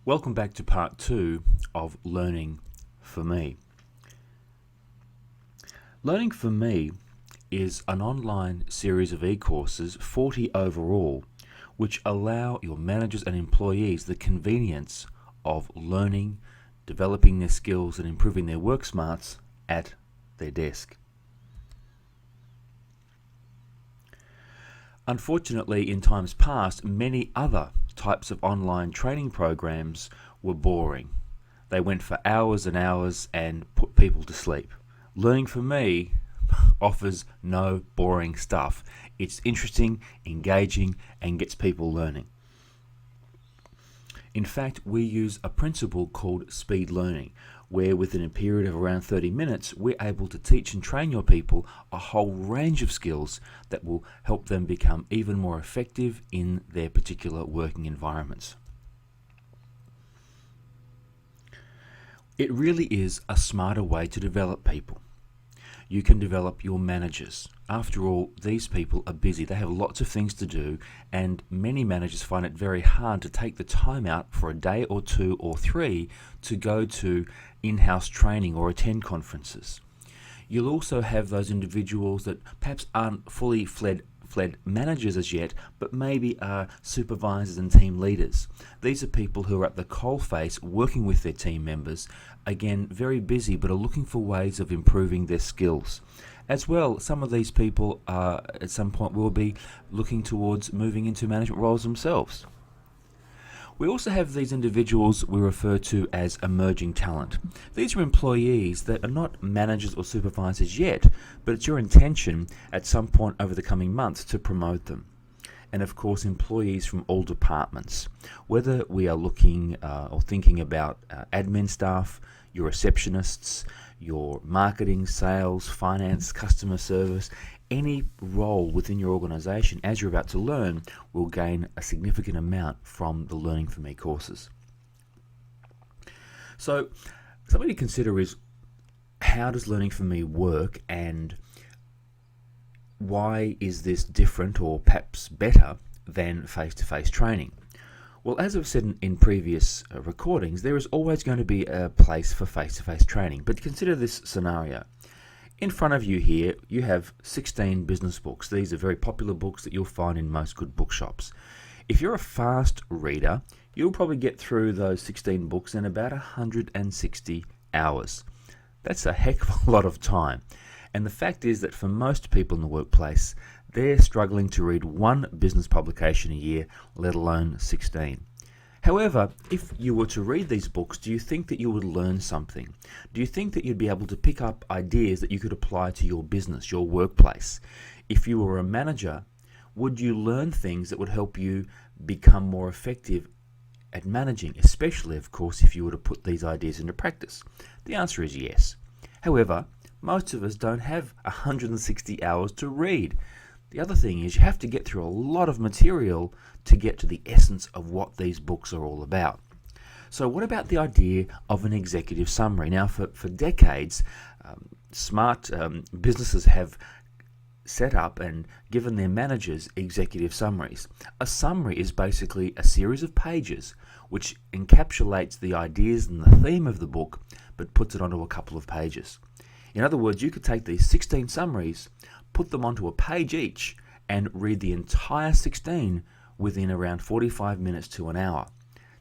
Welcome back to part 2 of Learning for Me. Learning for Me is an online series of e-courses, 40 overall, which allow your managers and employees the convenience of learning, developing their skills and improving their work smarts at their desk. Unfortunately, in times past, many other types of online training programs were boring. They went for hours and hours and put people to sleep. Learning for Me offers no boring stuff. It's interesting, engaging, and gets people learning. In fact, we use a principle called speed learning, where within a period of around 30 minutes, we're able to teach and train your people a whole range of skills that will help them become even more effective in their particular working environments. It really is a smarter way to develop people. You can develop your managers. After all, these people are busy. They have lots of things to do, and many managers find it very hard to take the time out for a day or two or three to go to in-house training or attend conferences. You'll also have those individuals that perhaps aren't fully fled managers as yet, but maybe are supervisors and team leaders. These are people who are at the coalface working with their team members, again very busy, but are looking for ways of improving their skills. As well, some of these people at some point will be looking towards moving into management roles themselves. We also have these individuals we refer to as emerging talent. These are employees that are not managers or supervisors yet, but it's your intention at some point over the coming months to promote them. And of course, employees from all departments. Whether we are looking or thinking about admin staff, your receptionists, your marketing, sales, finance, customer service, any role within your organization, as you're about to learn, will gain a significant amount from the Learning for Me courses. So, something to consider is, how does Learning for Me work, and why is this different or perhaps better than face-to-face training? Well, as I've said in previous recordings, there is always going to be a place for face-to-face training, but consider this scenario. In front of you here, you have 16 business books. These are very popular books that you'll find in most good bookshops. If you're a fast reader, you'll probably get through those 16 books in about 160 hours. That's a heck of a lot of time. And the fact is that for most people in the workplace, they're struggling to read one business publication a year, let alone 16. However, if you were to read these books, do you think that you would learn something? Do you think that you'd be able to pick up ideas that you could apply to your business, your workplace? If you were a manager, would you learn things that would help you become more effective at managing, especially, of course, if you were to put these ideas into practice? The answer is yes. However, most of us don't have 160 hours to read. The other thing is, you have to get through a lot of material to get to the essence of what these books are all about. So what about the idea of an executive summary? Now, for decades, smart businesses have set up and given their managers executive summaries. A summary is basically a series of pages which encapsulates the ideas and the theme of the book, but puts it onto a couple of pages. In other words, you could take these 16 summaries, put them onto a page each, and read the entire 16 within around 45 minutes to an hour.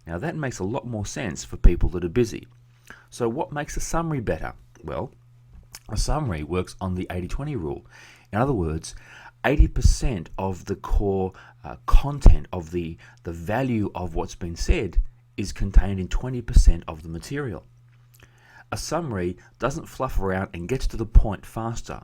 Now that makes a lot more sense for people that are busy. So what makes a summary better? Well, a summary works on the 80-20 rule. In other words, 80% of the core content of the value of what's been said is contained in 20% of the material. A summary doesn't fluff around and gets to the point faster.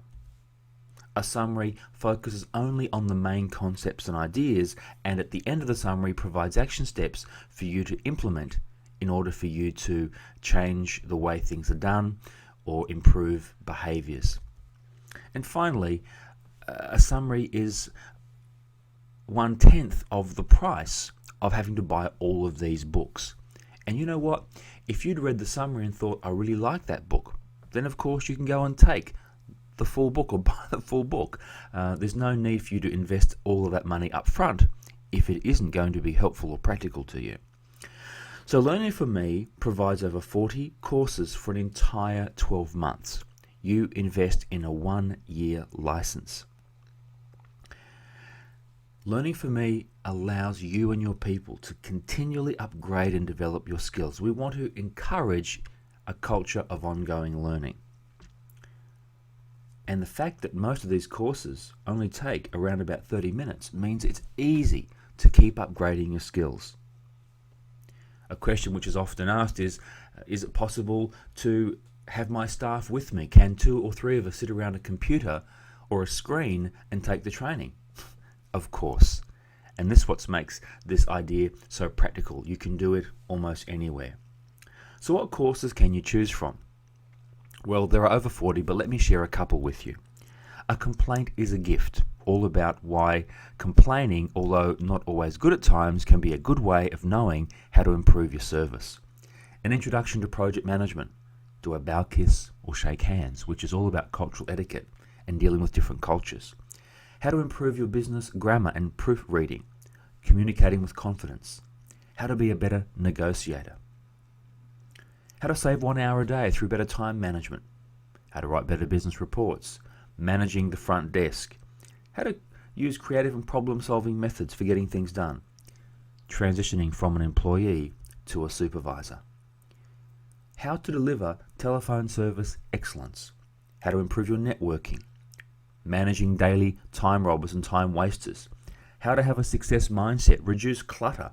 A summary focuses only on the main concepts and ideas, and at the end of the summary provides action steps for you to implement in order for you to change the way things are done or improve behaviors. And finally, a summary is 1/10 of the price of having to buy all of these books. And you know what? If you'd read the summary and thought, I really like that book, then of course you can go and take the full book or buy the full book. There's no need for you to invest all of that money up front if it isn't going to be helpful or practical to you. So Learning for Me provides over 40 courses for an entire 12 months. You invest in a 1-year license. Learning for Me allows you and your people to continually upgrade and develop your skills. We want to encourage a culture of ongoing learning. And the fact that most of these courses only take around about 30 minutes means it's easy to keep upgrading your skills. A question which is often asked is it possible to have my staff with me? Can 2 or 3 of us sit around a computer or a screen and take the training? Of course. And this is what makes this idea so practical. You can do it almost anywhere. So what courses can you choose from? Well, there are over 40, but let me share a couple with you. A complaint is a gift, all about why complaining, although not always good at times, can be a good way of knowing how to improve your service. An introduction to project management. Do a bow kiss or shake hands, which is all about cultural etiquette and dealing with different cultures. How to improve your business grammar and proofreading, communicating with confidence. How to be a better negotiator. How to save 1 hour a day through better time management. How to write better business reports. Managing the front desk. How to use creative and problem-solving methods for getting things done. Transitioning from an employee to a supervisor. How to deliver telephone service excellence. How to improve your networking. Managing daily time robbers and time wasters. How to have a success mindset, reduce clutter.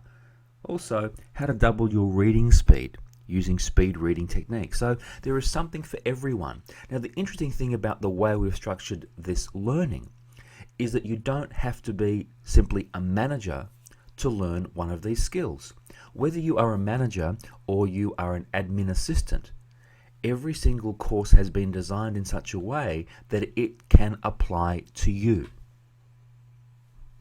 Also, how to double your reading speed using speed reading techniques. So there is something for everyone. Now, the interesting thing about the way we've structured this learning is that you don't have to be simply a manager to learn one of these skills. Whether you are a manager or you are an admin assistant, every single course has been designed in such a way that it can apply to you.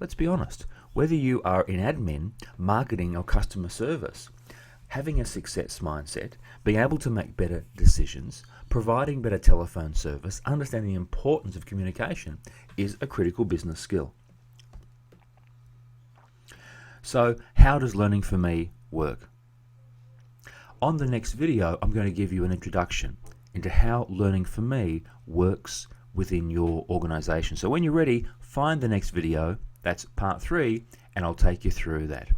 Let's be honest, whether you are in admin, marketing or customer service, having a success mindset, being able to make better decisions, providing better telephone service, understanding the importance of communication is a critical business skill. So how does Learning for Me work? On the next video, I'm going to give you an introduction into how Learning for Me works within your organization. So when you're ready, find the next video, that's part 3, and I'll take you through that.